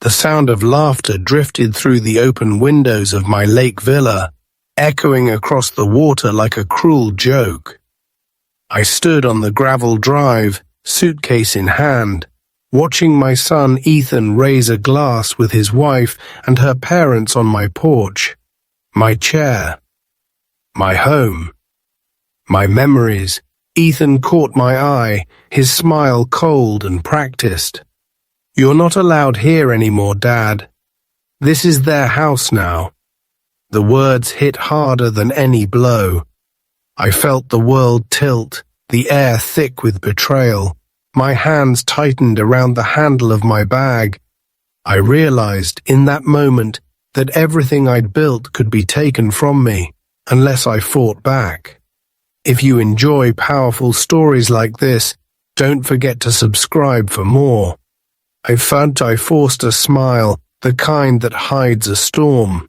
The sound of laughter drifted through the open windows of my lake villa, echoing across the water like a cruel joke. I stood on the gravel drive, suitcase in hand, watching my son Ethan raise a glass with his wife and her parents on my porch, my chair, my home, my memories. Ethan caught my eye, his smile cold and practiced. "You're not allowed here anymore, Dad. This is their house now." The words hit harder than any blow. I felt the world tilt, the air thick with betrayal. My hands tightened around the handle of my bag. I realized in that moment that everything I'd built could be taken from me unless I fought back. If you enjoy powerful stories like this, don't forget to subscribe for more. I forced a smile, the kind that hides a storm.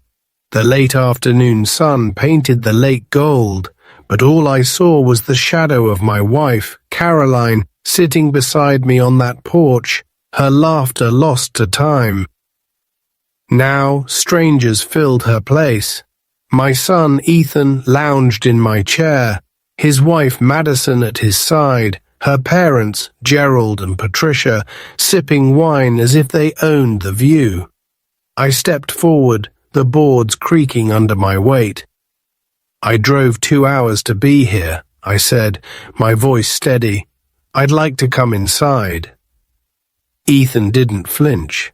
The late afternoon sun painted the lake gold, but all I saw was the shadow of my wife, Caroline, sitting beside me on that porch, her laughter lost to time. Now strangers filled her place. My son Ethan lounged in my chair, his wife Madison at his side, her parents, Gerald and Patricia, sipping wine as if they owned the view. I stepped forward, the boards creaking under my weight. "I drove 2 hours to be here," I said, my voice steady. "I'd like to come inside." Ethan didn't flinch.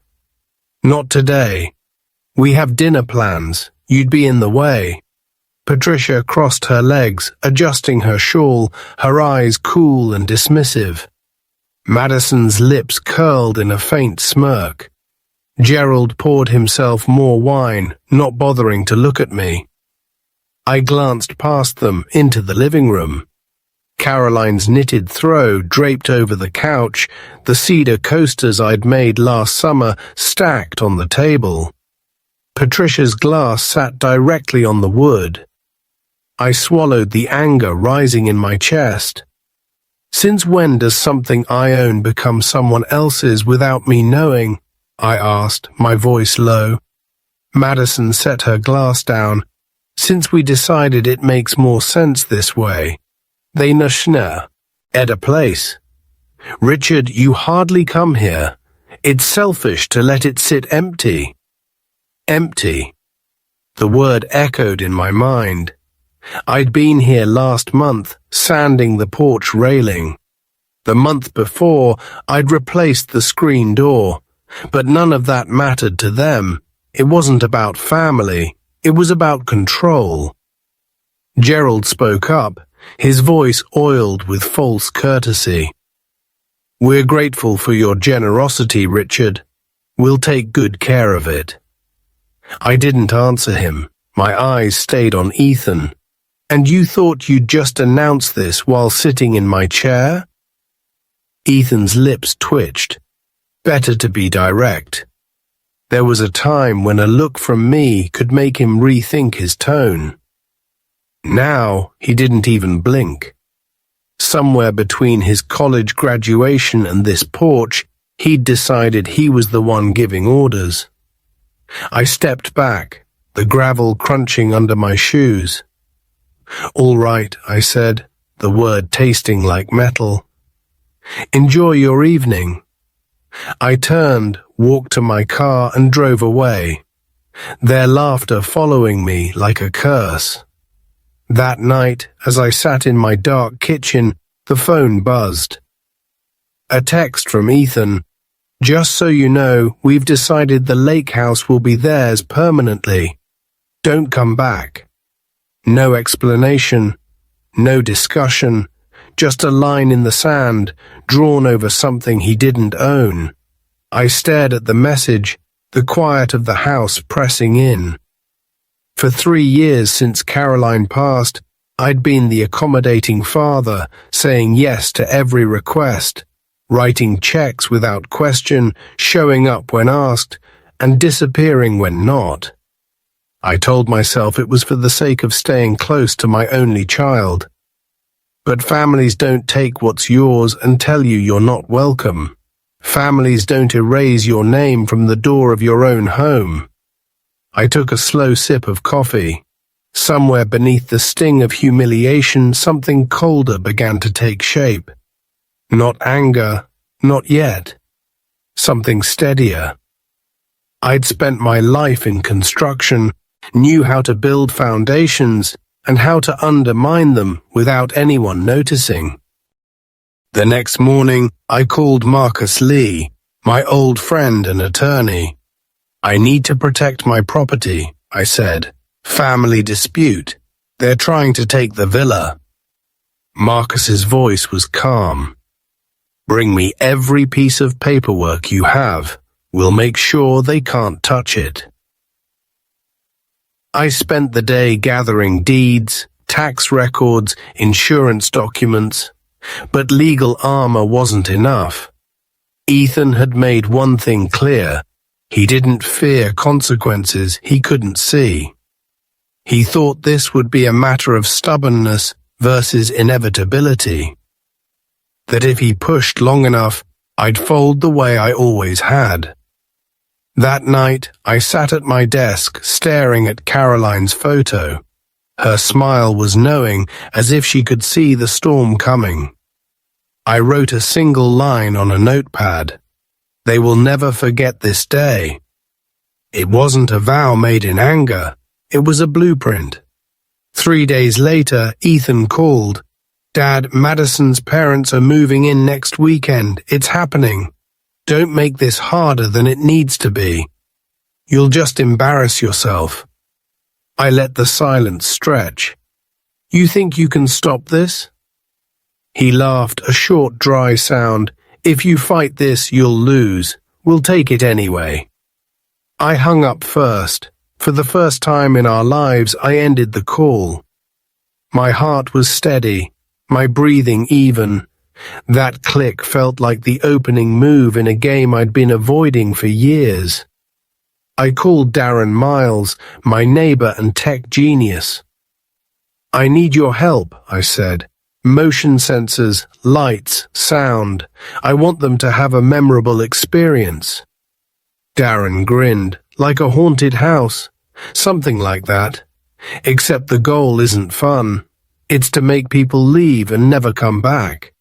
"Not today. We have dinner plans. You'd be in the way." Patricia crossed her legs, adjusting her shawl, her eyes cool and dismissive. Madison's lips curled in a faint smirk. Gerald poured himself more wine, not bothering to look at me. I glanced past them into the living room. Caroline's knitted throw draped over the couch, the cedar coasters I'd made last summer stacked on the table. Patricia's glass sat directly on the wood. I swallowed the anger rising in my chest. Since when does something I own become someone else's without me knowing? I asked, my voice low. Madison set her glass down. Since we decided it makes more sense this way. They nushna. At a place. Richard, you hardly come here. It's selfish to let it sit empty. Empty. The word echoed in my mind. I'd been here last month, sanding the porch railing. The month before, I'd replaced the screen door, but none of that mattered to them. It wasn't about family, it was about control. Gerald spoke up, his voice oiled with false courtesy. "We're grateful for your generosity, Richard. We'll take good care of it." I didn't answer him. My eyes stayed on Ethan. "And you thought you'd just announce this while sitting in my chair?" Ethan's lips twitched. Better to be direct. There was a time when a look from me could make him rethink his tone. Now he didn't even blink. Somewhere between his college graduation and this porch, he'd decided he was the one giving orders. I stepped back, the gravel crunching under my shoes. "All right," I said, the word tasting like metal. "Enjoy your evening." I turned, walked to my car and drove away, their laughter following me like a curse. That night, as I sat in my dark kitchen, the phone buzzed. A text from Ethan. "Just so you know, we've decided the lake house will be theirs permanently. Don't come back." No explanation, no discussion, just a line in the sand, drawn over something he didn't own. I stared at the message, the quiet of the house pressing in. For 3 years since Caroline passed, I'd been the accommodating father, saying yes to every request, writing checks without question, showing up when asked, and disappearing when not. I told myself it was for the sake of staying close to my only child. But families don't take what's yours and tell you you're not welcome. Families don't erase your name from the door of your own home. I took a slow sip of coffee. Somewhere beneath the sting of humiliation, something colder began to take shape. Not anger, not yet. Something steadier. I'd spent my life in construction, knew how to build foundations and how to undermine them without anyone noticing. The next morning, I called Marcus Lee, my old friend and attorney. "I need to protect my property," I said. "Family dispute. They're trying to take the villa." Marcus's voice was calm. "Bring me every piece of paperwork you have. We'll make sure they can't touch it." I spent the day gathering deeds, tax records, insurance documents, but legal armor wasn't enough. Ethan had made one thing clear. He didn't fear consequences he couldn't see. He thought this would be a matter of stubbornness versus inevitability. That if he pushed long enough, I'd fold the way I always had. That night, I sat at my desk staring at Caroline's photo. Her smile was knowing, as if she could see the storm coming. I wrote a single line on a notepad. "They will never forget this day." It wasn't a vow made in anger. It was a blueprint. 3 days later, Ethan called. "Dad, Madison's parents are moving in next weekend. It's happening. Don't make this harder than it needs to be. You'll just embarrass yourself." I let the silence stretch. "You think you can stop this?" He laughed, a short, dry sound. "If you fight this, you'll lose. We'll take it anyway." I hung up first. For the first time in our lives, I ended the call. My heart was steady, my breathing even. That click felt like the opening move in a game I'd been avoiding for years. I called Darren Miles, my neighbor and tech genius. "I need your help," I said. "Motion sensors, lights, sound. I want them to have a memorable experience." Darren grinned. "Like a haunted house. Something like that. Except the goal isn't fun. It's to make people leave and never come back."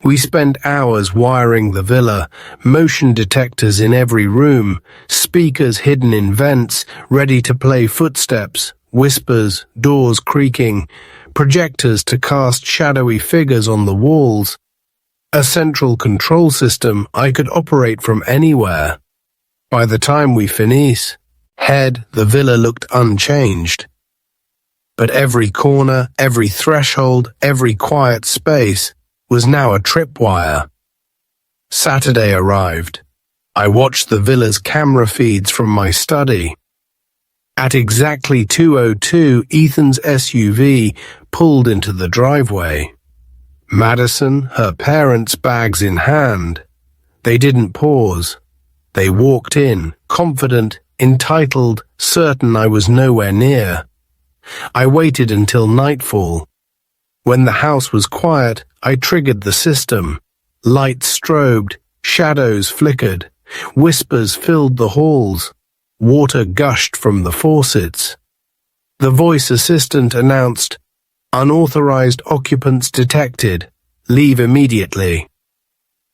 We spent hours wiring the villa, motion detectors in every room, speakers hidden in vents, ready to play footsteps, whispers, doors creaking, projectors to cast shadowy figures on the walls. A central control system I could operate from anywhere. By the time we finished, the villa looked unchanged. But every corner, every threshold, every quiet space was now a tripwire. Saturday arrived. I watched the villa's camera feeds from my study. At exactly 2:02, Ethan's SUV pulled into the driveway. Madison, her parents' bags in hand. They didn't pause. They walked in, confident, entitled, certain I was nowhere near. I waited until nightfall. When the house was quiet, I triggered the system. Lights strobed, shadows flickered, whispers filled the halls. Water gushed from the faucets. The voice assistant announced, "Unauthorized occupants detected. Leave immediately."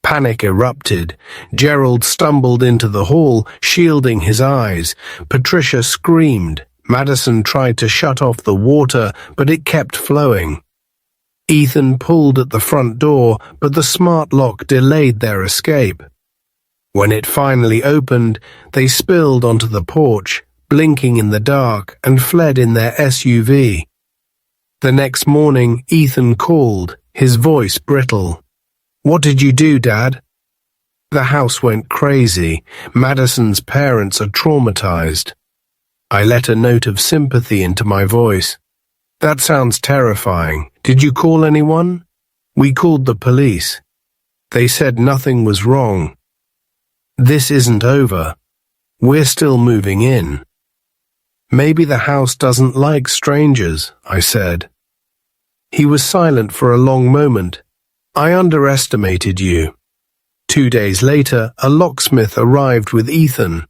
Panic erupted. Gerald stumbled into the hall, shielding his eyes. Patricia screamed. Madison tried to shut off the water, but it kept flowing. Ethan pulled at the front door, but the smart lock delayed their escape. When it finally opened, they spilled onto the porch, blinking in the dark, and fled in their SUV. The next morning, Ethan called, his voice brittle. "What did you do, Dad?" "The house went crazy. Madison's parents are traumatized." I let a note of sympathy into my voice. "That sounds terrifying. Did you call anyone?" "We called the police. They said nothing was wrong." "This isn't over. We're still moving in." "Maybe the house doesn't like strangers," I said. He was silent for a long moment. "I underestimated you." 2 days later, a locksmith arrived with Ethan.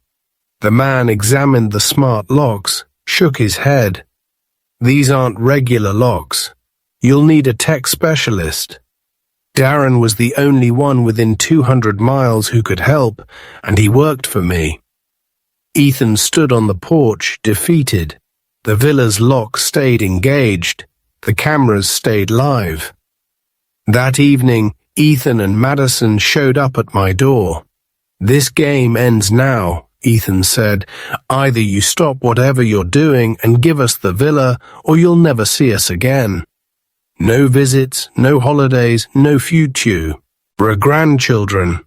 The man examined the smart locks, shook his head. "These aren't regular locks. You'll need a tech specialist." Darren was the only one within 200 miles who could help, and he worked for me. Ethan stood on the porch, defeated. The villa's lock stayed engaged. The cameras stayed live. That evening, Ethan and Madison showed up at my door. "This game ends now," Ethan said. "Either you stop whatever you're doing and give us the villa, or you'll never see us again. No visits, no holidays, no future. We're grandchildren."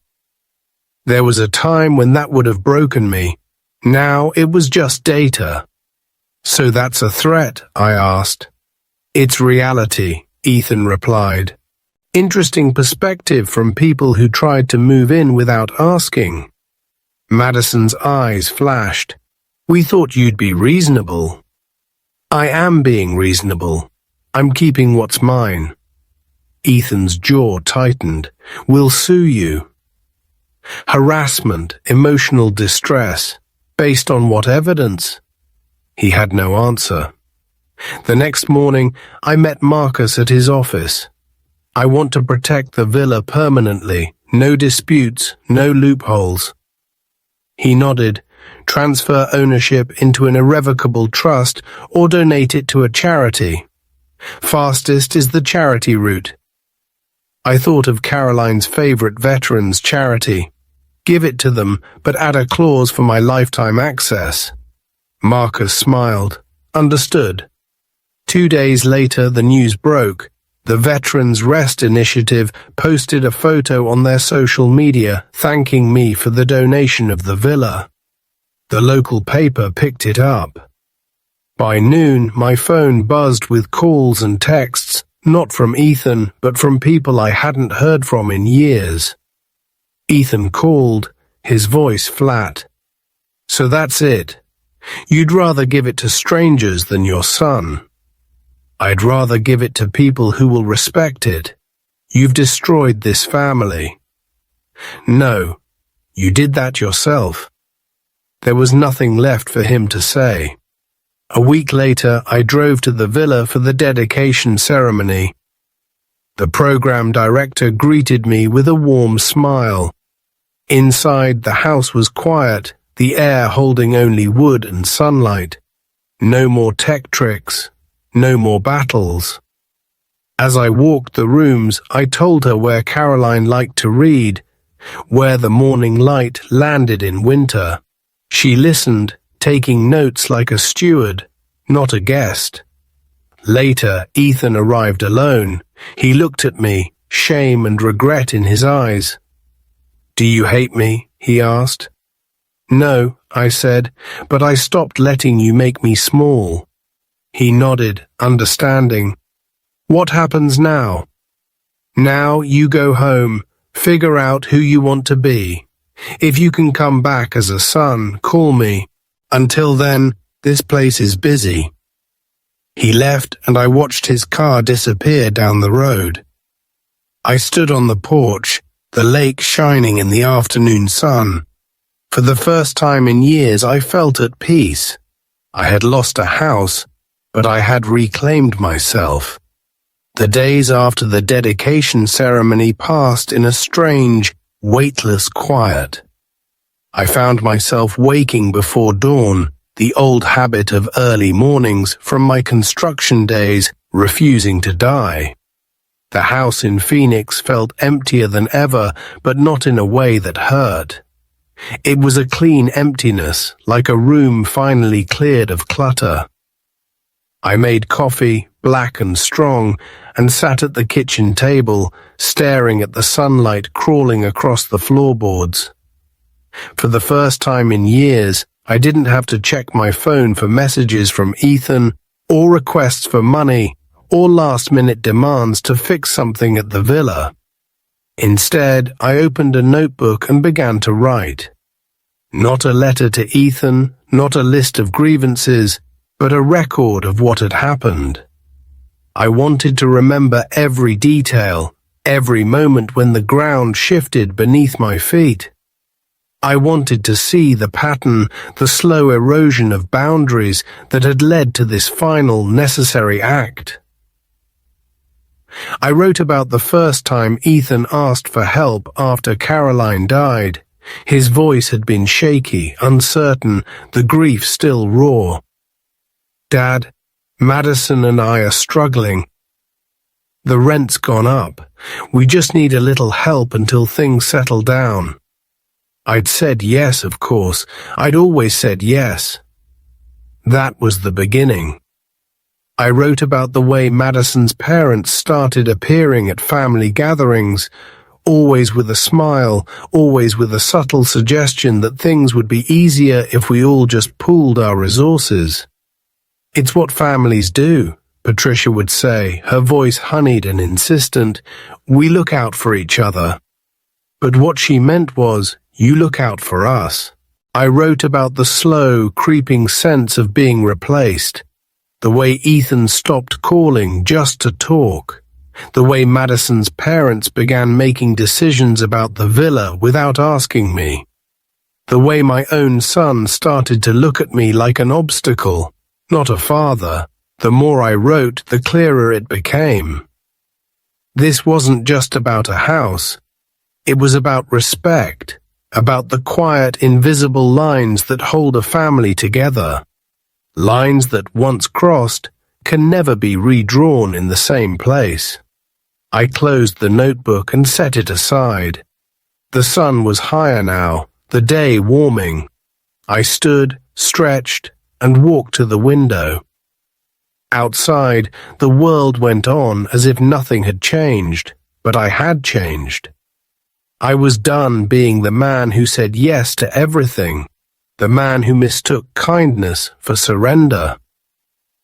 There was a time when that would have broken me. Now it was just data. "So that's a threat?" I asked. "It's reality," Ethan replied. "Interesting perspective from people who tried to move in without asking." Madison's eyes flashed. "We thought you'd be reasonable." "I am being reasonable. I'm keeping what's mine." Ethan's jaw tightened. "We'll sue you." Harassment, emotional distress. Based on what evidence? He had no answer. The next morning, I met Marcus at his office. "I want to protect the villa permanently. No disputes, no loopholes." He nodded. "Transfer ownership into an irrevocable trust or donate it to a charity. Fastest is the charity route." I thought of Caroline's favorite veterans charity. Give it to them, but add a clause for my lifetime access. Marcus smiled. Understood. 2 days later, the news broke. The Veterans Rest Initiative posted a photo on their social media thanking me for the donation of the villa. The local paper picked it up. By noon, my phone buzzed with calls and texts, not from Ethan, but from people I hadn't heard from in years. Ethan called, his voice flat. "So that's it. You'd rather give it to strangers than your son." "I'd rather give it to people who will respect it. You've destroyed this family." "No, you did that yourself." There was nothing left for him to say. A week later, I drove to the villa for the dedication ceremony. The program director greeted me with a warm smile. Inside, the house was quiet, the air holding only wood and sunlight. No more tech tricks, no more battles. As I walked the rooms, I told her where Caroline liked to read, where the morning light landed in winter. She listened, taking notes like a steward, not a guest. Later, Ethan arrived alone. He looked at me, shame and regret in his eyes. "Do you hate me?" he asked. "No," I said, "but I stopped letting you make me small." He nodded, understanding. "What happens now?" "Now you go home, figure out who you want to be. If you can come back as a son, call me. Until then, this place is busy." He left, and I watched his car disappear down the road. I stood on the porch, the lake shining in the afternoon sun. For the first time in years, I felt at peace. I had lost a house, but I had reclaimed myself. The days after the dedication ceremony passed in a strange, weightless quiet. I found myself waking before dawn, the old habit of early mornings from my construction days, refusing to die. The house in Phoenix felt emptier than ever, but not in a way that hurt. It was a clean emptiness, like a room finally cleared of clutter. I made coffee, black and strong, and sat at the kitchen table, staring at the sunlight crawling across the floorboards. For the first time in years, I didn't have to check my phone for messages from Ethan, or requests for money, or last-minute demands to fix something at the villa. Instead, I opened a notebook and began to write. Not a letter to Ethan, not a list of grievances, but a record of what had happened. I wanted to remember every detail, every moment when the ground shifted beneath my feet. I wanted to see the pattern, the slow erosion of boundaries that had led to this final necessary act. I wrote about the first time Ethan asked for help after Caroline died. His voice had been shaky, uncertain, the grief still raw. "Dad, Madison and I are struggling. The rent's gone up. We just need a little help until things settle down." I'd said yes, of course. I'd always said yes. That was the beginning. I wrote about the way Madison's parents started appearing at family gatherings, always with a smile, always with a subtle suggestion that things would be easier if we all just pooled our resources. "It's what families do," Patricia would say, her voice honeyed and insistent. "We look out for each other." But what she meant was, "You look out for us." I wrote about the slow, creeping sense of being replaced, the way Ethan stopped calling just to talk, the way Madison's parents began making decisions about the villa without asking me, the way my own son started to look at me like an obstacle, not a father. The more I wrote, the clearer it became. This wasn't just about a house. It was about respect, about the quiet, invisible lines that hold a family together. Lines that, once crossed, can never be redrawn in the same place. I closed the notebook and set it aside. The sun was higher now, the day warming. I stood, stretched, and walked to the window. Outside, the world went on as if nothing had changed, but I had changed. I was done being the man who said yes to everything, the man who mistook kindness for surrender.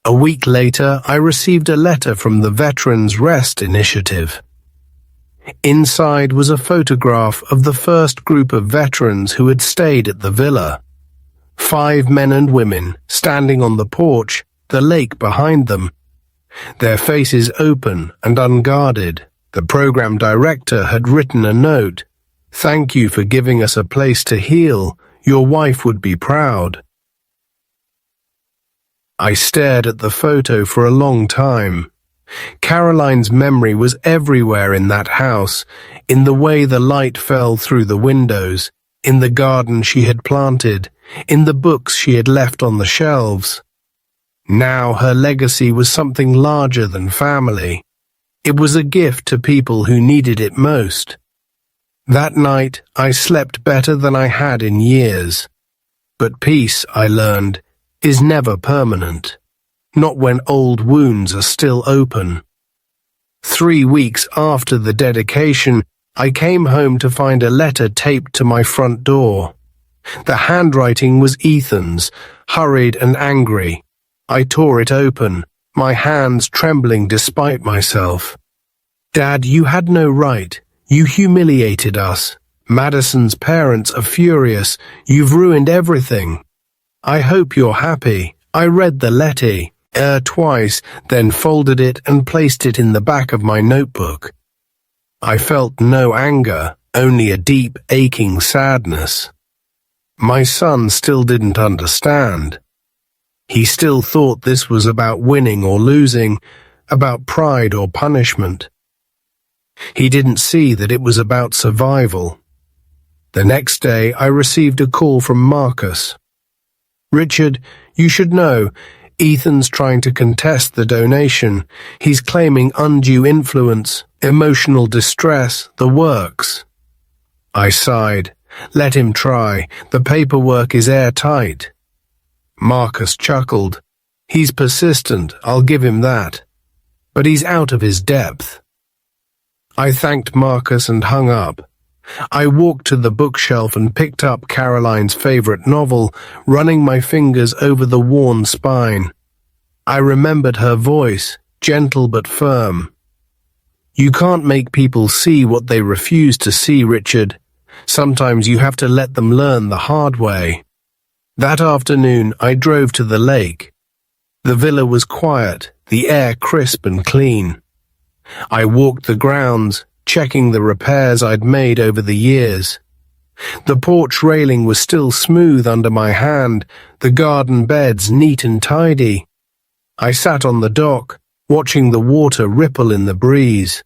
A week later, I received a letter from the Veterans Rest Initiative. Inside was a photograph of the first group of veterans who had stayed at the villa. 5 men and women standing on the porch, the lake behind them. Their faces open and unguarded. The program director had written a note. "Thank you for giving us a place to heal. Your wife would be proud." I stared at the photo for a long time. Caroline's memory was everywhere in that house, in the way the light fell through the windows, in the garden she had planted, in the books she had left on the shelves. Now her legacy was something larger than family. It was a gift to people who needed it most. That night, I slept better than I had in years. But peace, I learned, is never permanent. Not when old wounds are still open. 3 weeks after the dedication, I came home to find a letter taped to my front door. The handwriting was Ethan's, hurried and angry. I tore it open, my hands trembling despite myself. "Dad, you had no right. You humiliated us. Madison's parents are furious. You've ruined everything. I hope you're happy." I read the letter twice, then folded it and placed it in the back of my notebook. I felt no anger, only a deep, aching sadness. My son still didn't understand. He still thought this was about winning or losing, about pride or punishment. He didn't see that it was about survival. The next day, I received a call from Marcus. "Richard, you should know, Ethan's trying to contest the donation. He's claiming undue influence, emotional distress, the works." I sighed. "Let him try. The paperwork is airtight." Marcus chuckled. "He's persistent, I'll give him that. But he's out of his depth." I thanked Marcus and hung up. I walked to the bookshelf and picked up Caroline's favorite novel, running my fingers over the worn spine. I remembered her voice, gentle but firm. "You can't make people see what they refuse to see, Richard. Sometimes you have to let them learn the hard way." That afternoon, I drove to the lake. The villa was quiet, the air crisp and clean. I walked the grounds, checking the repairs I'd made over the years. The porch railing was still smooth under my hand, the garden beds neat and tidy. I sat on the dock, watching the water ripple in the breeze.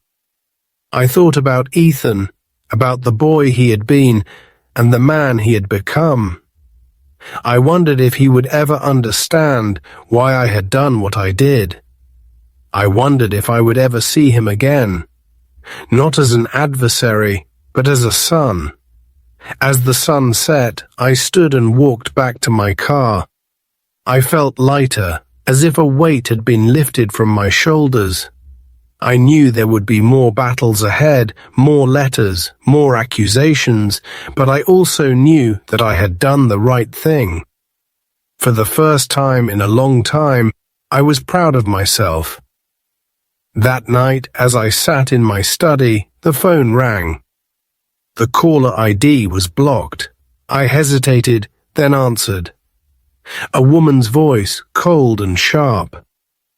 I thought about Ethan, about the boy he had been, and the man he had become. I wondered if he would ever understand why I had done what I did. I wondered if I would ever see him again, not as an adversary, but as a son. As the sun set, I stood and walked back to my car. I felt lighter, as if a weight had been lifted from my shoulders. I knew there would be more battles ahead, more letters, more accusations, but I also knew that I had done the right thing. For the first time in a long time, I was proud of myself. That night, as I sat in my study, the phone rang. The caller ID was blocked. I hesitated, then answered. A woman's voice, cold and sharp.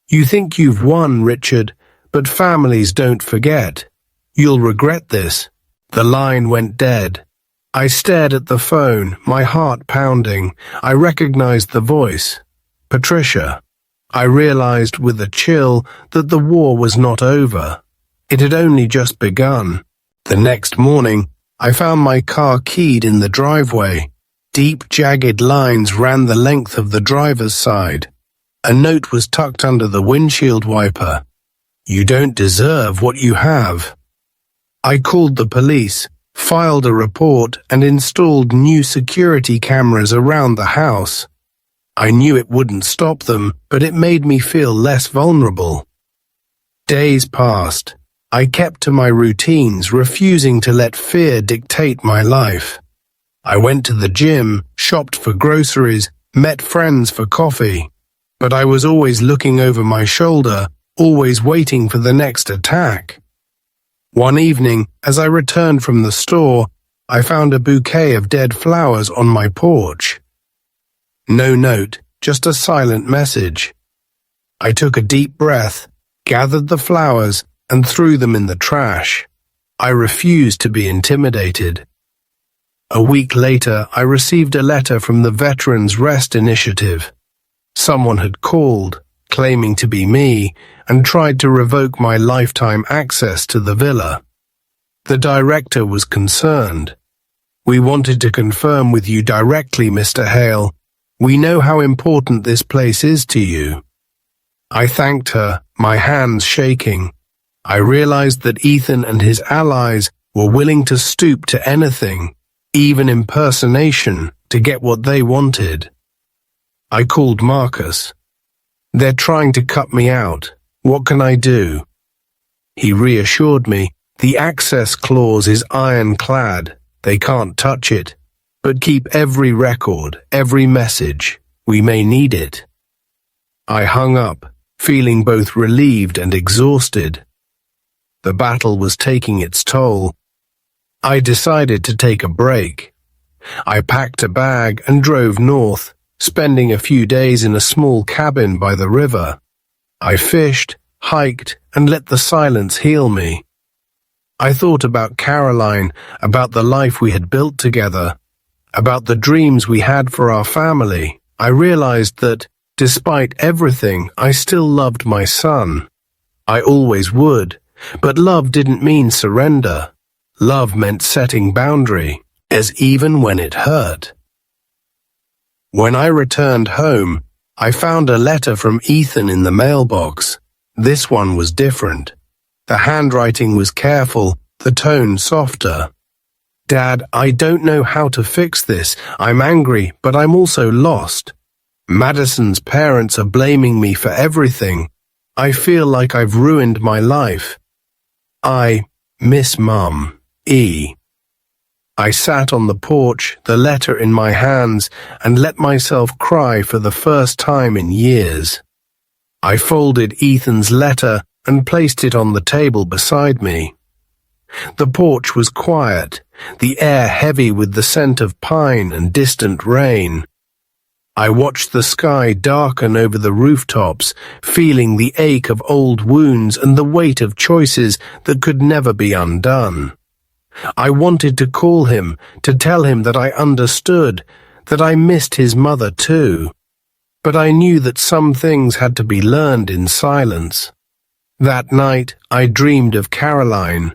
"You think you've won, Richard, but families don't forget. You'll regret this." The line went dead. I stared at the phone, my heart pounding. I recognized the voice. Patricia. I realized with a chill that the war was not over. It had only just begun. The next morning, I found my car keyed in the driveway. Deep, jagged lines ran the length of the driver's side. A note was tucked under the windshield wiper. "You don't deserve what you have." I called the police, filed a report, and installed new security cameras around the house. I knew it wouldn't stop them, but it made me feel less vulnerable. Days passed. I kept to my routines, refusing to let fear dictate my life. I went to the gym, shopped for groceries, met friends for coffee. But I was always looking over my shoulder, always waiting for the next attack. One evening, as I returned from the store, I found a bouquet of dead flowers on my porch. No note, just a silent message. I took a deep breath, gathered the flowers, and threw them in the trash. I refused to be intimidated. A week later, I received a letter from the Veterans Rest Initiative. Someone had called, claiming to be me, and tried to revoke my lifetime access to the villa. The director was concerned. "We wanted to confirm with you directly, Mr. Hale. We know how important this place is to you." I thanked her, my hands shaking. I realized that Ethan and his allies were willing to stoop to anything, even impersonation, to get what they wanted. I called Marcus. "They're trying to cut me out. What can I do?" He reassured me, "The access clause is ironclad. They can't touch it. But keep every record, every message. We may need it." I hung up, feeling both relieved and exhausted. The battle was taking its toll. I decided to take a break. I packed a bag and drove north, spending a few days in a small cabin by the river. I fished, hiked, and let the silence heal me. I thought about Caroline, about the life we had built together, about the dreams we had for our family. I realized that, despite everything, I still loved my son. I always would, but love didn't mean surrender. Love meant setting boundary, as even when it hurt. When I returned home, I found a letter from Ethan in the mailbox. This one was different. The handwriting was careful, the tone softer. "Dad, I don't know how to fix this. I'm angry, but I'm also lost. Madison's parents are blaming me for everything. I feel like I've ruined my life. I miss Mum. E." I sat on the porch, the letter in my hands, and let myself cry for the first time in years. I folded Ethan's letter and placed it on the table beside me. The porch was quiet, the air heavy with the scent of pine and distant rain. I watched the sky darken over the rooftops, feeling the ache of old wounds and the weight of choices that could never be undone. I wanted to call him, to tell him that I understood, that I missed his mother too. But I knew that some things had to be learned in silence. That night, I dreamed of Caroline.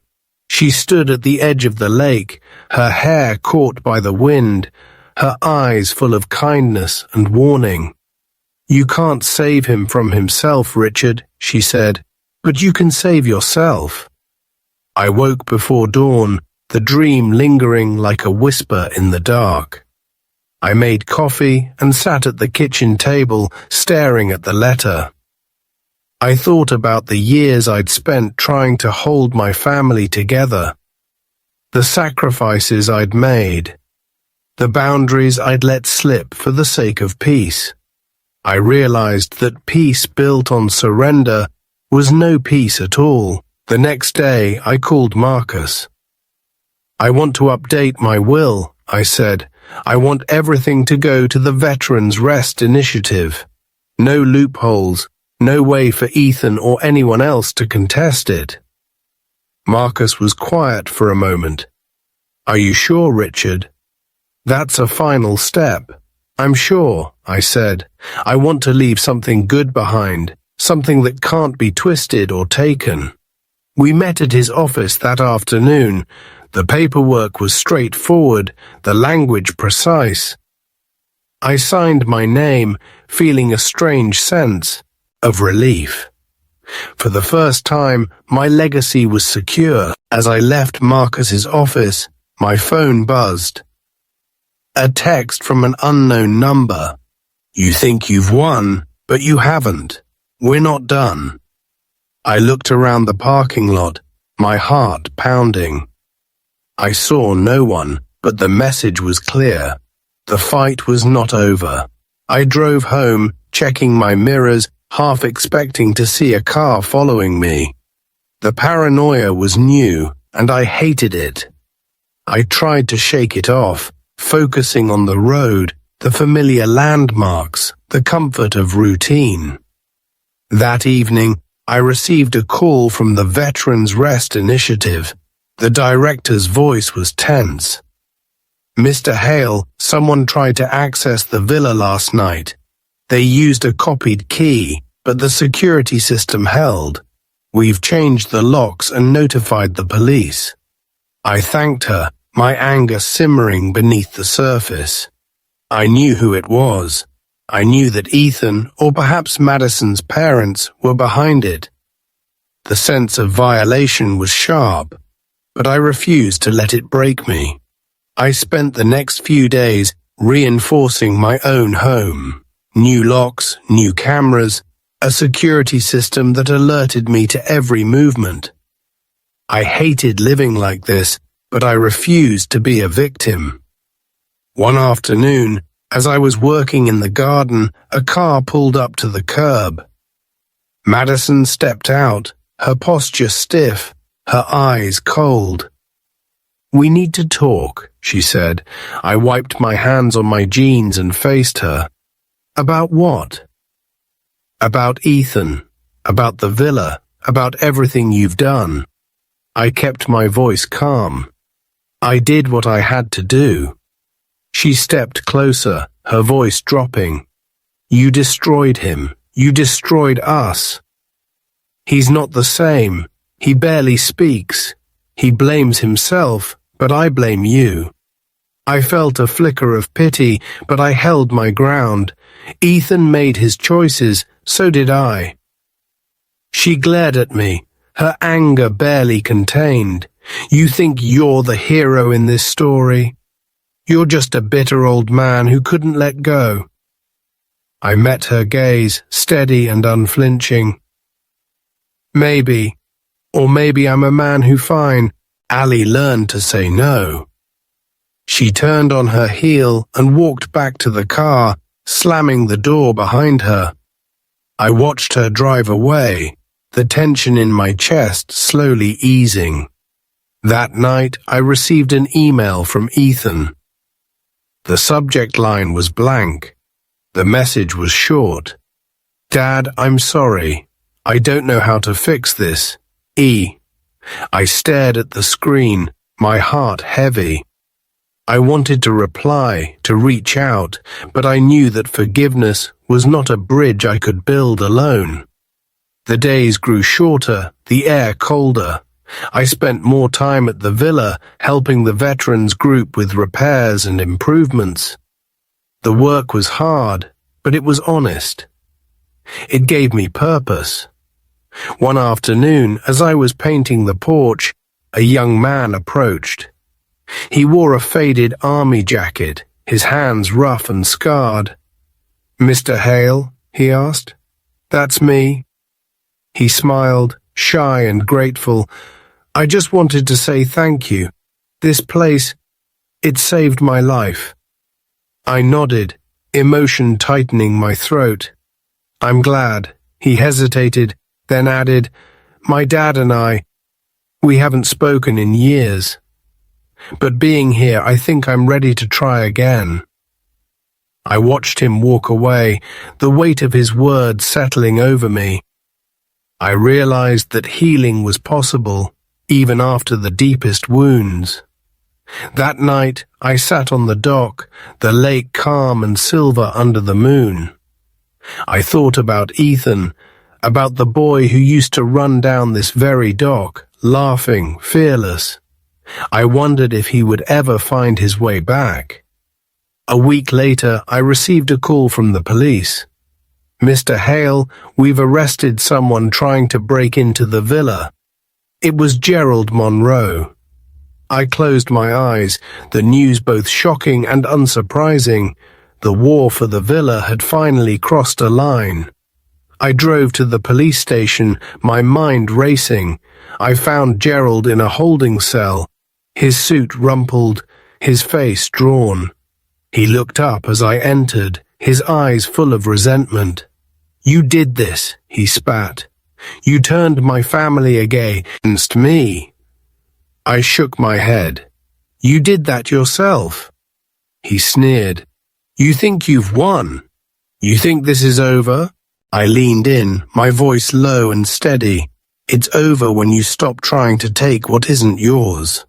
She stood at the edge of the lake, her hair caught by the wind, her eyes full of kindness and warning. "You can't save him from himself, Richard," she said, "but you can save yourself." I woke before dawn, the dream lingering like a whisper in the dark. I made coffee and sat at the kitchen table, staring at the letter. I thought about the years I'd spent trying to hold my family together, the sacrifices I'd made, the boundaries I'd let slip for the sake of peace. I realized that peace built on surrender was no peace at all. The next day, I called Marcus. "I want to update my will," I said. "I want everything to go to the Veterans Rest Initiative. No loopholes, no way for Ethan or anyone else to contest it." Marcus was quiet for a moment. "Are you sure, Richard?" "That's a final step." "I'm sure," I said. "I want to leave something good behind, something that can't be twisted or taken." We met at his office that afternoon. The paperwork was straightforward, the language precise. I signed my name, feeling a strange sense of relief. For the first time, my legacy was secure. As I left Marcus's office, my phone buzzed. A text from an unknown number. "You think you've won, but you haven't. We're not done." I looked around the parking lot, my heart pounding. I saw no one, but the message was clear. The fight was not over. I drove home, checking my mirrors, half expecting to see a car following me. The paranoia was new, and I hated it. I tried to shake it off, focusing on the road, the familiar landmarks, the comfort of routine. That evening, I received a call from the Veterans Rest Initiative. The director's voice was tense. "Mr. Hale, someone tried to access the villa last night. They used a copied key, but the security system held. We've changed the locks and notified the police." I thanked her, my anger simmering beneath the surface. I knew who it was. I knew that Ethan, or perhaps Madison's parents, were behind it. The sense of violation was sharp, but I refused to let it break me. I spent the next few days reinforcing my own home. New locks, new cameras, a security system that alerted me to every movement. I hated living like this, but I refused to be a victim. One afternoon, as I was working in the garden, a car pulled up to the curb. Madison stepped out, her posture stiff, her eyes cold. "We need to talk," she said. I wiped my hands on my jeans and faced her. "About what?" "About Ethan, about the villa, about everything you've done." I kept my voice calm. I did what I had to do. She stepped closer, her voice dropping. "You destroyed him. You destroyed us. He's not the same. He barely speaks. He blames himself, but I blame you." I felt a flicker of pity, but I held my ground. Ethan made his choices, so did I. She glared at me, her anger barely contained. "You think you're the hero in this story? You're just a bitter old man who couldn't let go." I met her gaze, steady and unflinching. "Maybe. Or maybe I'm a man who fine. Ali learned to say no." She turned on her heel and walked back to the car, slamming the door behind her. I watched her drive away, the tension in my chest slowly easing. That night, I received an email from Ethan. The subject line was blank. The message was short. Dad, I'm sorry. I don't know how to fix this. E. I stared at the screen, my heart heavy. I wanted to reply, to reach out, but I knew that forgiveness was not a bridge I could build alone. The days grew shorter, the air colder. I spent more time at the villa, helping the veterans group with repairs and improvements. The work was hard, but it was honest. It gave me purpose. One afternoon, as I was painting the porch, a young man approached. He wore a faded army jacket, his hands rough and scarred. "Mr. Hale?" he asked. "That's me." He smiled, shy and grateful. "I just wanted to say thank you. This place, it saved my life." I nodded, emotion tightening my throat. "I'm glad." He hesitated, then added, "My dad and we haven't spoken in years. But being here, I think I'm ready to try again." I watched him walk away, the weight of his words settling over me. I realized that healing was possible, even after the deepest wounds. That night, I sat on the dock, the lake calm and silver under the moon. I thought about Ethan, about the boy who used to run down this very dock, laughing, fearless. I wondered if he would ever find his way back. A week later, I received a call from the police. "Mr. Hale, we've arrested someone trying to break into the villa." It was Gerald Monroe. I closed my eyes, the news both shocking and unsurprising. The war for the villa had finally crossed a line. I drove to the police station, my mind racing. I found Gerald in a holding cell, his suit rumpled, his face drawn. He looked up as I entered, his eyes full of resentment. "You did this," he spat. "You turned my family against me." I shook my head. "You did that yourself." He sneered. "You think you've won? You think this is over?" I leaned in, my voice low and steady. "It's over when you stop trying to take what isn't yours."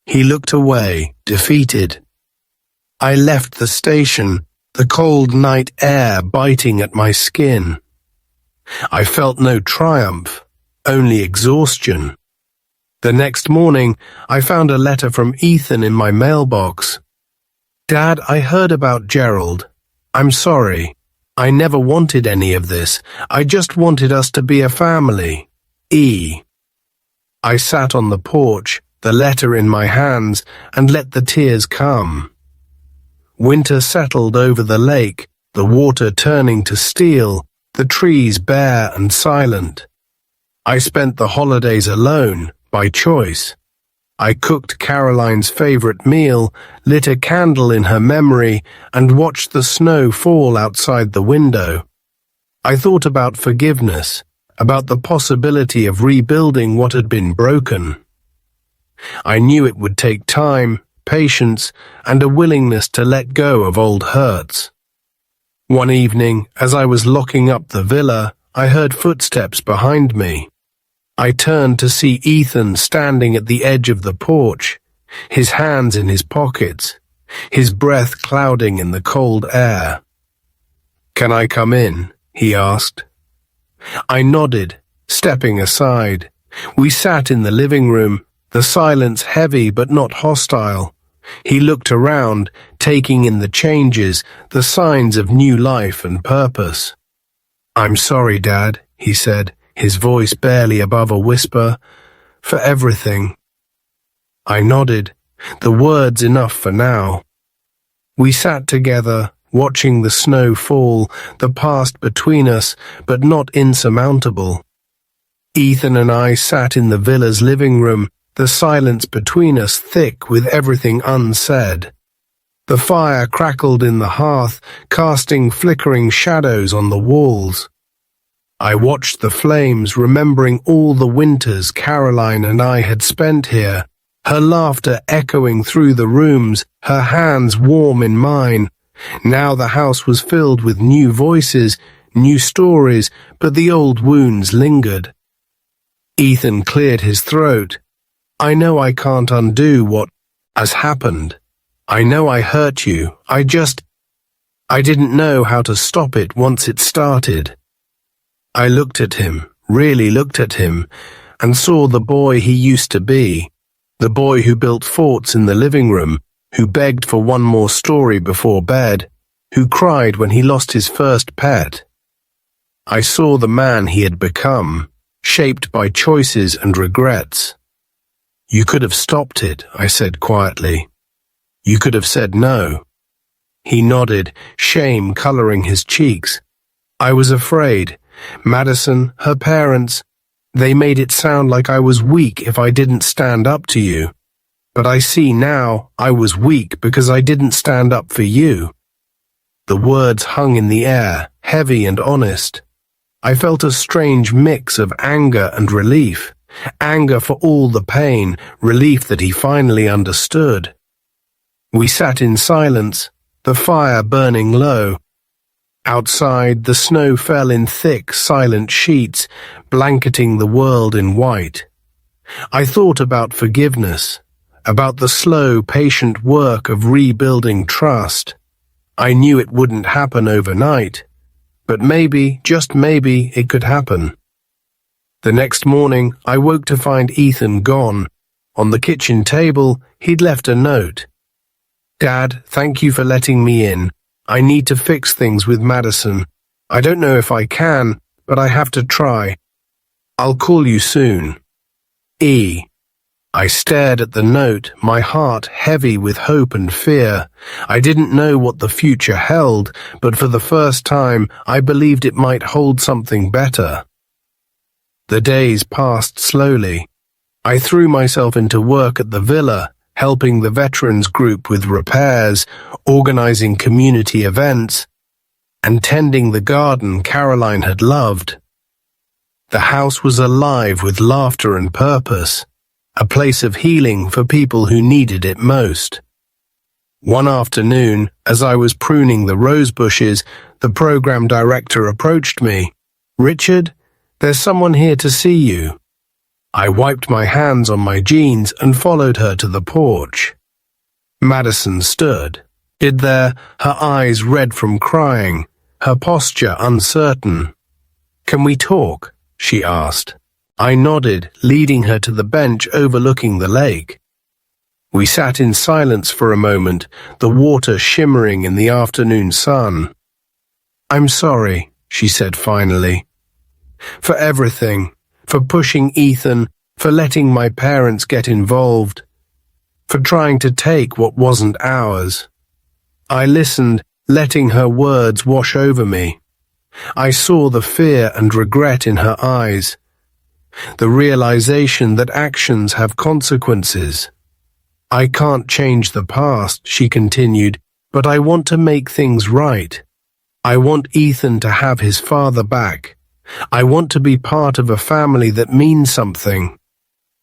He looked away, defeated. I left the station, the cold night air biting at my skin. I felt no triumph, only exhaustion. The next morning, I found a letter from Ethan in my mailbox. "Dad, I heard about Gerald. I'm sorry. I never wanted any of this. I just wanted us to be a family. E." I sat on the porch, the letter in my hands, and let the tears come. Winter settled over the lake, the water turning to steel, the trees bare and silent. I spent the holidays alone, by choice. I cooked Caroline's favorite meal, lit a candle in her memory, and watched the snow fall outside the window. I thought about forgiveness, about the possibility of rebuilding what had been broken. I knew it would take time, patience, and a willingness to let go of old hurts. One evening, as I was locking up the villa, I heard footsteps behind me. I turned to see Ethan standing at the edge of the porch, his hands in his pockets, his breath clouding in the cold air. "Can I come in?" he asked. I nodded, stepping aside. We sat in the living room, the silence heavy but not hostile. He looked around, taking in the changes, the signs of new life and purpose. "I'm sorry, Dad," he said, his voice barely above a whisper, "for everything." I nodded, the words enough for now. We sat together, watching the snow fall, the past between us, but not insurmountable. Ethan and I sat in the villa's living room, the silence between us thick with everything unsaid. The fire crackled in the hearth, casting flickering shadows on the walls. I watched the flames, remembering all the winters Caroline and I had spent here, her laughter echoing through the rooms, her hands warm in mine, Now the house was filled with new voices, new stories, but the old wounds lingered. Ethan cleared his throat. I know I can't undo what has happened. I know I hurt you. I didn't know how to stop it once it started. I looked at him, really looked at him, and saw the boy he used to be, the boy who built forts in the living room, who begged for one more story before bed, who cried when he lost his first pet. I saw the man he had become, shaped by choices and regrets. You could have stopped it, I said quietly. You could have said no. He nodded, shame coloring his cheeks. I was afraid. Madison, her parents, they made it sound like I was weak if I didn't stand up to you. But I see now I was weak because I didn't stand up for you. The words hung in the air, heavy and honest. I felt a strange mix of anger and relief. Anger for all the pain, relief that he finally understood. We sat in silence, the fire burning low. Outside, the snow fell in thick, silent sheets, blanketing the world in white. I thought about forgiveness, about the slow, patient work of rebuilding trust. I knew it wouldn't happen overnight, but maybe, just maybe, it could happen. The next morning, I woke to find Ethan gone. On the kitchen table, he'd left a note. Dad, thank you for letting me in. I need to fix things with Madison. I don't know if I can, but I have to try. I'll call you soon. E. I stared at the note, my heart heavy with hope and fear. I didn't know what the future held, but for the first time, I believed it might hold something better. The days passed slowly. I threw myself into work at the villa, helping the veterans group with repairs, organizing community events, and tending the garden Caroline had loved. The house was alive with laughter and purpose, a place of healing for people who needed it most. One afternoon, as I was pruning the rose bushes, the program director approached me. Richard, there's someone here to see you. I wiped my hands on my jeans and followed her to the porch. Madison stood there, her eyes red from crying, her posture uncertain. Can we talk? She asked. I nodded, leading her to the bench overlooking the lake. We sat in silence for a moment, the water shimmering in the afternoon sun. I'm sorry, she said finally. For everything. For pushing Ethan, for letting my parents get involved, for trying to take what wasn't ours. I listened, letting her words wash over me. I saw the fear and regret in her eyes, the realization that actions have consequences. I can't change the past, she continued, but I want to make things right. I want Ethan to have his father back. I want to be part of a family that means something.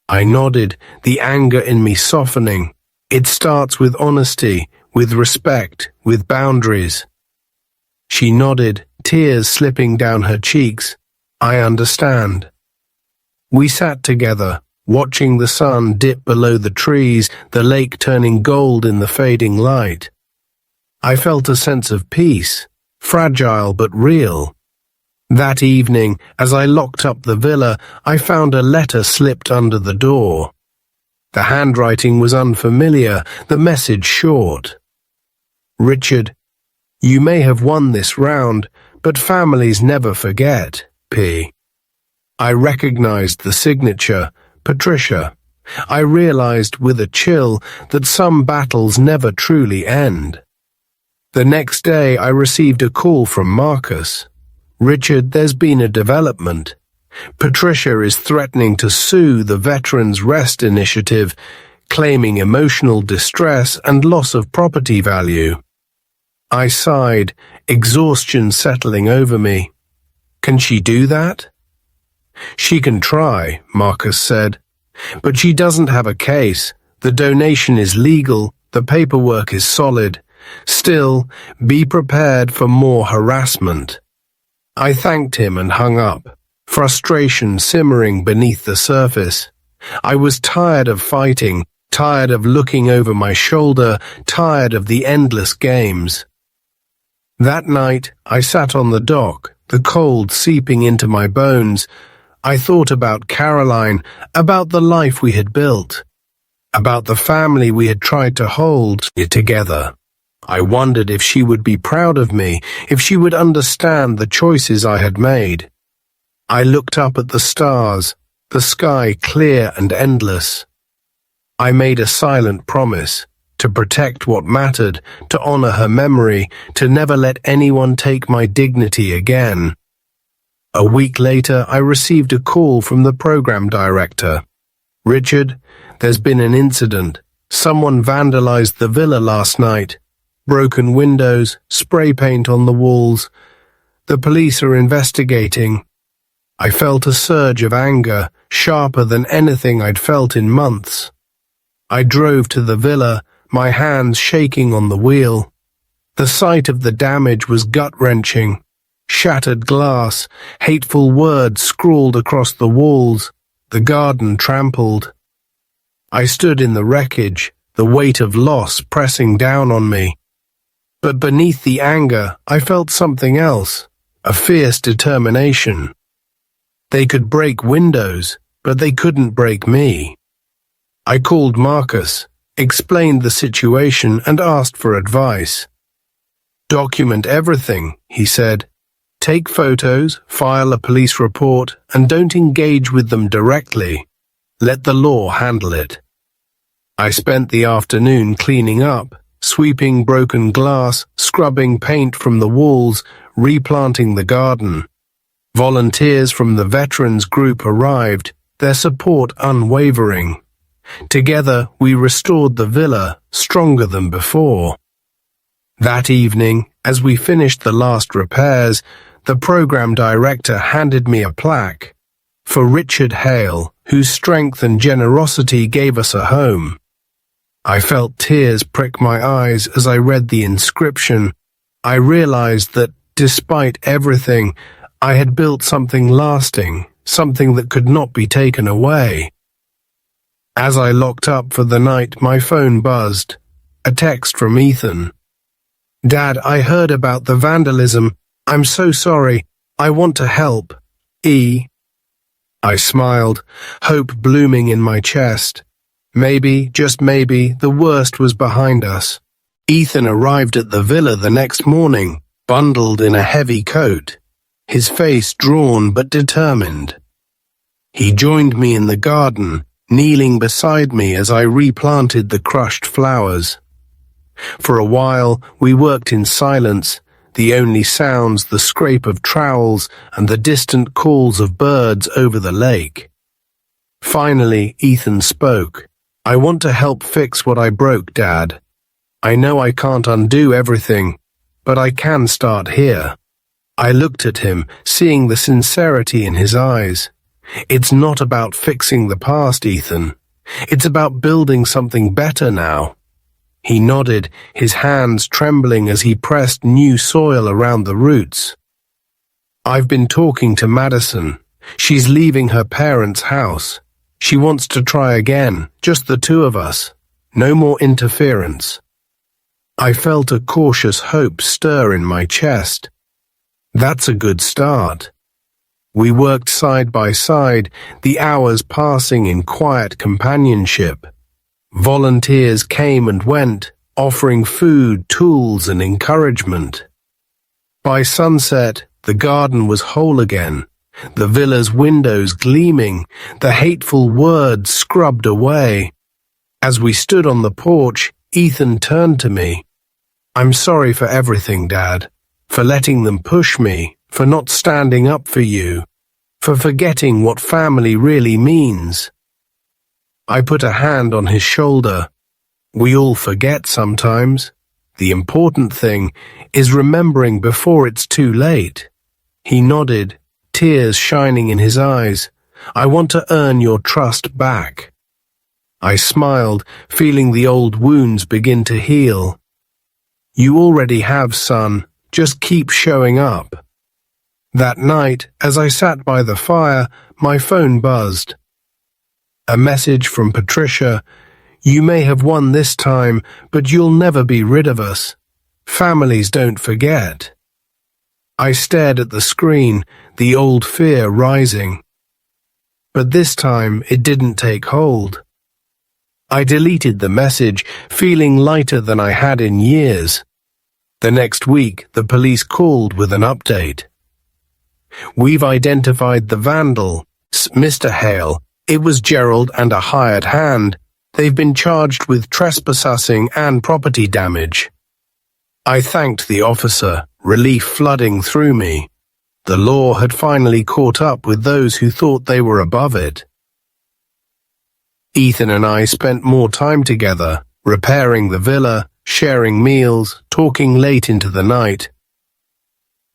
I nodded, the anger in me softening. It starts with honesty, with respect, with boundaries. She nodded, tears slipping down her cheeks. I understand. We sat together, watching the sun dip below the trees, the lake turning gold in the fading light. I felt a sense of peace, fragile but real. That evening, as I locked up the villa, I found a letter slipped under the door. The handwriting was unfamiliar, the message short. Richard, you may have won this round, but families never forget, P. I recognized the signature, Patricia. I realized with a chill that some battles never truly end. The next day I received a call from Marcus. Richard, there's been a development. Patricia is threatening to sue the Veterans Rest Initiative, claiming emotional distress and loss of property value. I sighed, exhaustion settling over me. Can she do that? She can try, Marcus said. But she doesn't have a case. The donation is legal, the paperwork is solid. Still, be prepared for more harassment. I thanked him and hung up, frustration simmering beneath the surface. I was tired of fighting, tired of looking over my shoulder, tired of the endless games. That night, I sat on the dock, the cold seeping into my bones. I thought about Caroline, about the life we had built, about the family we had tried to hold together. I wondered if she would be proud of me, if she would understand the choices I had made. I looked up at the stars, the sky clear and endless. I made a silent promise to protect what mattered, to honor her memory, to never let anyone take my dignity again. A week later, I received a call from the program director. "Richard, there's been an incident. Someone vandalized the villa last night. Broken windows, spray paint on the walls. The police are investigating." I felt a surge of anger, sharper than anything I'd felt in months. I drove to the villa, my hands shaking on the wheel. The sight of the damage was gut-wrenching. Shattered glass, hateful words scrawled across the walls, the garden trampled. I stood in the wreckage, the weight of loss pressing down on me. But beneath the anger, I felt something else, a fierce determination. They could break windows, but they couldn't break me. I called Marcus, explained the situation, and asked for advice. "Document everything," he said. "Take photos, file a police report, and don't engage with them directly. Let the law handle it." I spent the afternoon cleaning up, sweeping broken glass, scrubbing paint from the walls, replanting the garden. Volunteers from the veterans group arrived, their support unwavering. Together, we restored the villa, stronger than before. That evening, as we finished the last repairs, the program director handed me a plaque for Richard Hale, whose strength and generosity gave us a home. I felt tears prick my eyes as I read the inscription. I realized that, despite everything, I had built something lasting, something that could not be taken away. As I locked up for the night, my phone buzzed. A text from Ethan. "Dad, I heard about the vandalism. I'm so sorry. I want to help. E." I smiled, hope blooming in my chest. Maybe, just maybe, the worst was behind us. Ethan arrived at the villa the next morning, bundled in a heavy coat, his face drawn but determined. He joined me in the garden, kneeling beside me as I replanted the crushed flowers. For a while, we worked in silence, the only sounds the scrape of trowels and the distant calls of birds over the lake. Finally, Ethan spoke. "I want to help fix what I broke, Dad. I know I can't undo everything, but I can start here." I looked at him, seeing the sincerity in his eyes. "It's not about fixing the past, Ethan. It's about building something better now." He nodded, his hands trembling as he pressed new soil around the roots. "I've been talking to Madison. She's leaving her parents' house. She wants to try again, just the two of us. No more interference." I felt a cautious hope stir in my chest. That's a good start. We worked side by side, the hours passing in quiet companionship. Volunteers came and went, offering food, tools, and encouragement. By sunset, the garden was whole again, the villa's windows gleaming, the hateful words scrubbed away. As we stood on the porch, Ethan turned to me. "I'm sorry for everything, Dad, for letting them push me, for not standing up for you, for forgetting what family really means." I put a hand on his shoulder. We all forget sometimes. The important thing is remembering before it's too late. He nodded, tears shining in his eyes. "I want to earn your trust back." I smiled, feeling the old wounds begin to heal. You already have, son. Just keep showing up. That night, as I sat by the fire, my phone buzzed. A message from Patricia. You may have won this time, but you'll never be rid of us. Families don't forget. I stared at the screen, the old fear rising. But this time it didn't take hold. I deleted the message, feeling lighter than I had in years. The next week, the police called with an update. We've identified the vandal, Mr. Hale. It was Gerald and a hired hand. They've been charged with trespassing and property damage. I thanked the officer, relief flooding through me. The law had finally caught up with those who thought they were above it. Ethan and I spent more time together, repairing the villa, sharing meals, talking late into the night.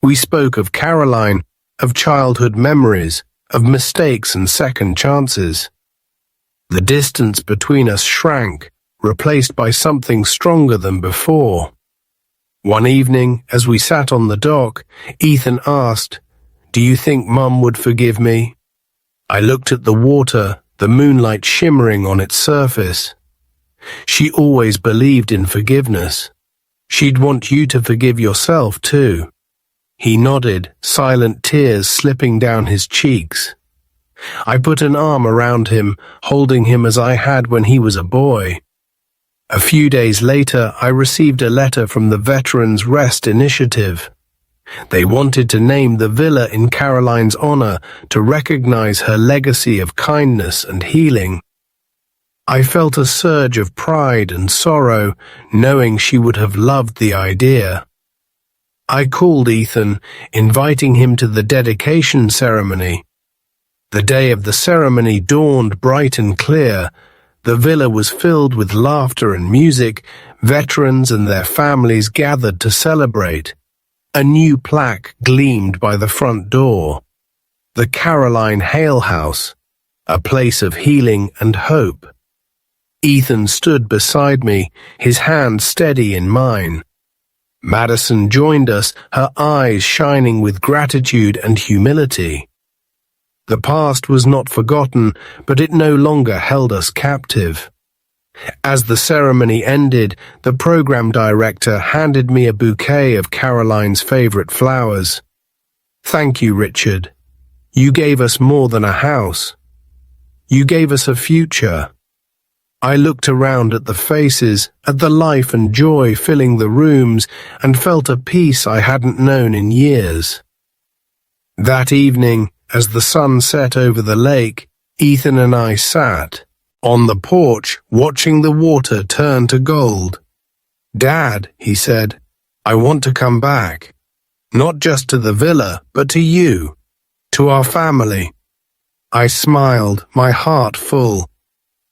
We spoke of Caroline, of childhood memories, of mistakes and second chances. The distance between us shrank, replaced by something stronger than before. One evening, as we sat on the dock, Ethan asked, "Do you think Mum would forgive me?" I looked at the water, the moonlight shimmering on its surface. She always believed in forgiveness. She'd want you to forgive yourself too. He nodded, silent tears slipping down his cheeks. I put an arm around him, holding him as I had when he was a boy. A few days later, I received a letter from the Veterans Rest Initiative. They wanted to name the villa in Caroline's honor to recognize her legacy of kindness and healing. I felt a surge of pride and sorrow, knowing she would have loved the idea. I called Ethan, inviting him to the dedication ceremony. The day of the ceremony dawned bright and clear. The villa was filled with laughter and music. Veterans and their families gathered to celebrate. A new plaque gleamed by the front door. The Caroline Hale House, a place of healing and hope. Ethan stood beside me, his hand steady in mine. Madison joined us, her eyes shining with gratitude and humility. The past was not forgotten, but it no longer held us captive. As the ceremony ended, the program director handed me a bouquet of Caroline's favorite flowers. "Thank you, Richard. You gave us more than a house. You gave us a future." I looked around at the faces, at the life and joy filling the rooms, and felt a peace I hadn't known in years. That evening, as the sun set over the lake, Ethan and I sat on the porch, watching the water turn to gold. "Dad," he said, "I want to come back. Not just to the villa, but to you, to our family." I smiled, my heart full.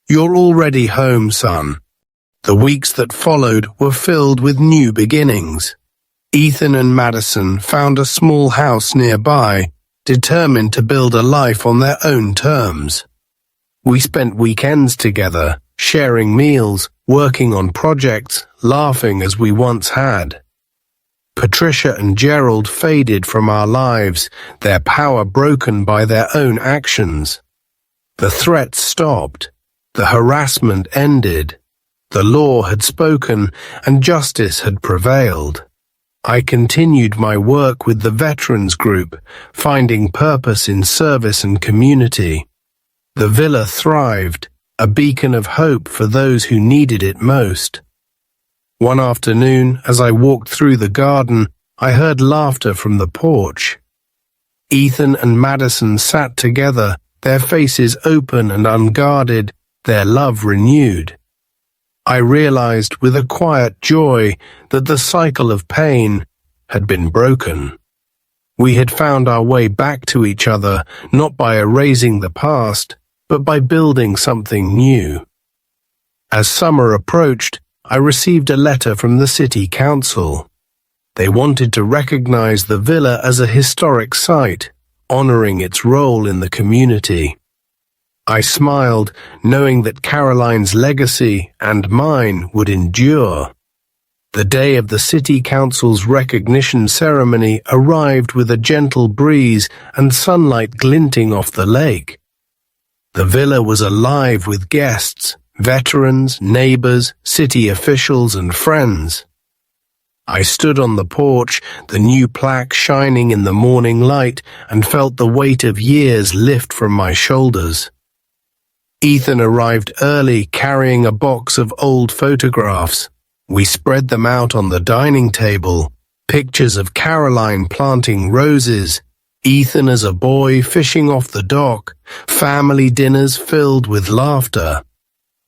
"You're already home, son." The weeks that followed were filled with new beginnings. Ethan and Madison found a small house nearby, determined to build a life on their own terms. We spent weekends together, sharing meals, working on projects, laughing as we once had. Patricia and Gerald faded from our lives, their power broken by their own actions. The threats stopped. The harassment ended. The law had spoken, and justice had prevailed. I continued my work with the Veterans Group, finding purpose in service and community. The villa thrived, a beacon of hope for those who needed it most. One afternoon, as I walked through the garden, I heard laughter from the porch. Ethan and Madison sat together, their faces open and unguarded, their love renewed. I realized with a quiet joy that the cycle of pain had been broken. We had found our way back to each other, not by erasing the past, but by building something new. As summer approached, I received a letter from the city council. They wanted to recognize the villa as a historic site, honoring its role in the community. I smiled, knowing that Caroline's legacy and mine would endure. The day of the city council's recognition ceremony arrived with a gentle breeze and sunlight glinting off the lake. The villa was alive with guests, veterans, neighbors, city officials, and friends. I stood on the porch, the new plaque shining in the morning light, and felt the weight of years lift from my shoulders. Ethan arrived early, carrying a box of old photographs. We spread them out on the dining table, pictures of Caroline planting roses, Ethan as a boy fishing off the dock, family dinners filled with laughter.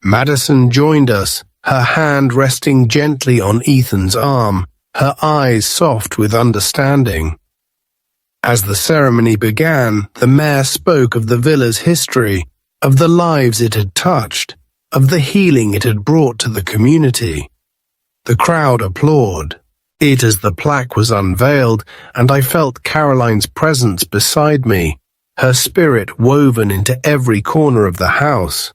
Madison joined us, her hand resting gently on Ethan's arm, her eyes soft with understanding. As the ceremony began, the mayor spoke of the villa's history, of the lives it had touched, of the healing it had brought to the community. The crowd applauded it as the plaque was unveiled, and I felt Caroline's presence beside me, her spirit woven into every corner of the house.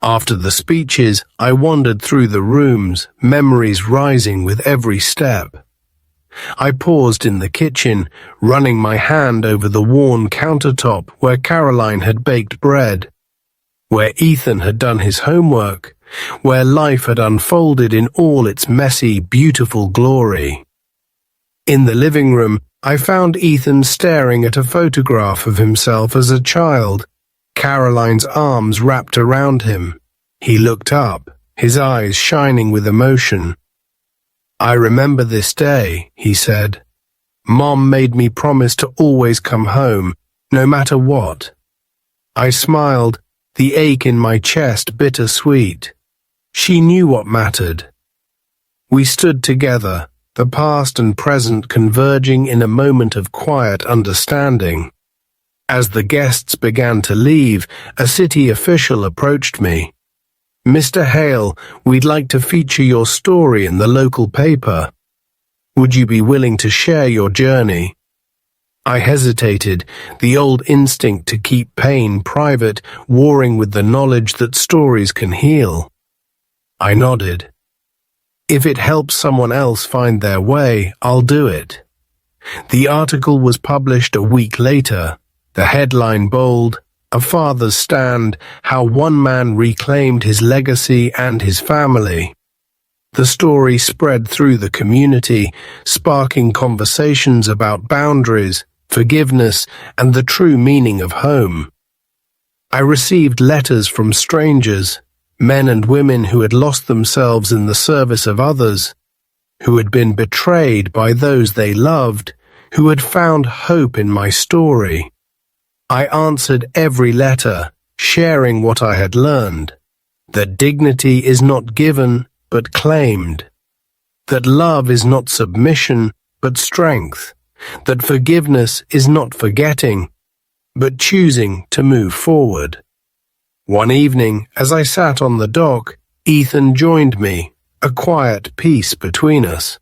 After the speeches, I wandered through the rooms, memories rising with every step. I paused in the kitchen, running my hand over the worn countertop where Caroline had baked bread, where Ethan had done his homework, where life had unfolded in all its messy, beautiful glory. In the living room, I found Ethan staring at a photograph of himself as a child, Caroline's arms wrapped around him. He looked up, his eyes shining with emotion. "I remember this day," he said. "Mom made me promise to always come home, no matter what." I smiled, the ache in my chest bittersweet. She knew what mattered. We stood together, the past and present converging in a moment of quiet understanding. As the guests began to leave, a city official approached me. "Mr. Hale, we'd like to feature your story in the local paper. Would you be willing to share your journey?" I hesitated, the old instinct to keep pain private, warring with the knowledge that stories can heal. I nodded. "If it helps someone else find their way, I'll do it." The article was published a week later. The headline bold, "A Father's Stand, How One Man Reclaimed His Legacy and His Family." The story spread through the community, sparking conversations about boundaries, forgiveness, and the true meaning of home. I received letters from strangers, men and women who had lost themselves in the service of others, who had been betrayed by those they loved, who had found hope in my story. I answered every letter, sharing what I had learned, that dignity is not given, but claimed, that love is not submission, but strength, that forgiveness is not forgetting, but choosing to move forward. One evening, as I sat on the dock, Ethan joined me, a quiet peace between us.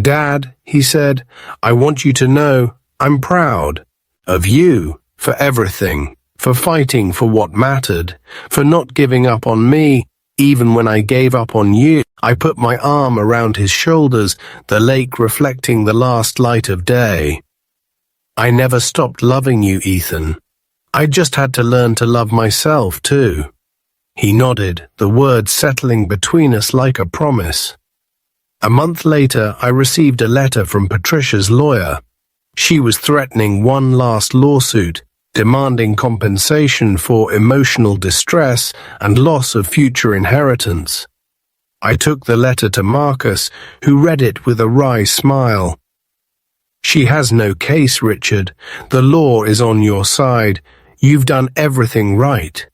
"Dad," he said, "I want you to know I'm proud of you for everything, for fighting for what mattered, for not giving up on me, even when I gave up on you." I put my arm around his shoulders, the lake reflecting the last light of day. "I never stopped loving you, Ethan. I just had to learn to love myself, too." He nodded, the words settling between us like a promise. A month later, I received a letter from Patricia's lawyer. She was threatening one last lawsuit, demanding compensation for emotional distress and loss of future inheritance. I took the letter to Marcus, who read it with a wry smile. "She has no case, Richard. The law is on your side. You've done everything right."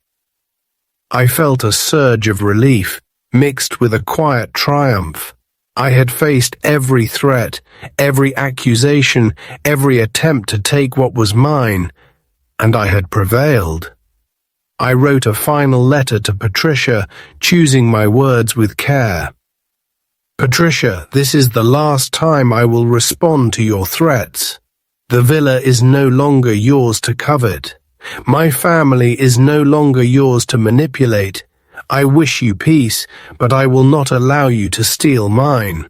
I felt a surge of relief, mixed with a quiet triumph. I had faced every threat, every accusation, every attempt to take what was mine, and I had prevailed. I wrote a final letter to Patricia, choosing my words with care. "Patricia, this is the last time I will respond to your threats. The villa is no longer yours to covet. My family is no longer yours to manipulate. I wish you peace, but I will not allow you to steal mine.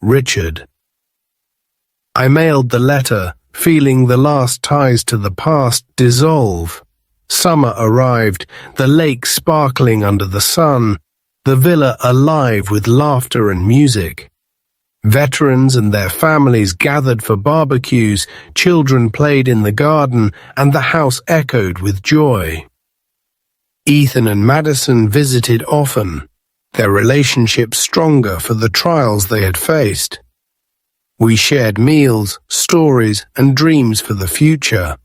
Richard. I mailed the letter, feeling the last ties to the past dissolve. Summer arrived, the lake sparkling under the sun, the villa alive with laughter and music. Veterans and their families gathered for barbecues, children played in the garden, and the house echoed with joy. Ethan and Madison visited often, their relationship stronger for the trials they had faced. We shared meals, stories, and dreams for the future.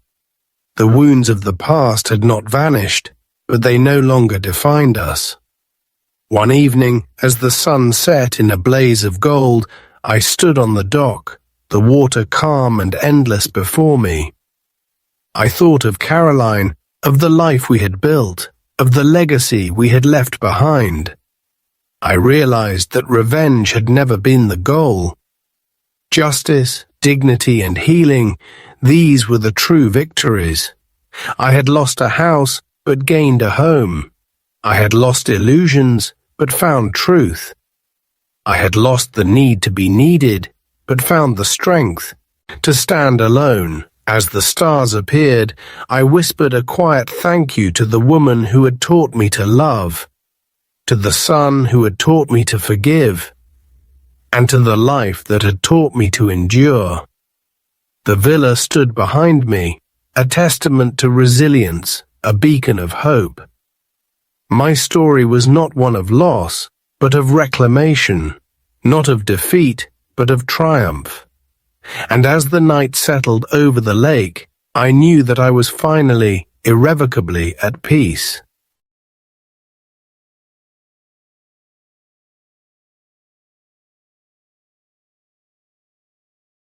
The wounds of the past had not vanished, but they no longer defined us. One evening, as the sun set in a blaze of gold, I stood on the dock, the water calm and endless before me. I thought of Caroline, of the life we had built, of the legacy we had left behind. I realized that revenge had never been the goal. Justice, dignity, and healing, these were the true victories. I had lost a house, but gained a home. I had lost illusions, but found truth. I had lost the need to be needed, but found the strength to stand alone. As the stars appeared, I whispered a quiet thank you to the woman who had taught me to love, to the sun who had taught me to forgive, and to the life that had taught me to endure. The villa stood behind me, a testament to resilience, a beacon of hope. My story was not one of loss, but of reclamation, not of defeat, but of triumph. And as the night settled over the lake, I knew that I was finally, irrevocably at peace.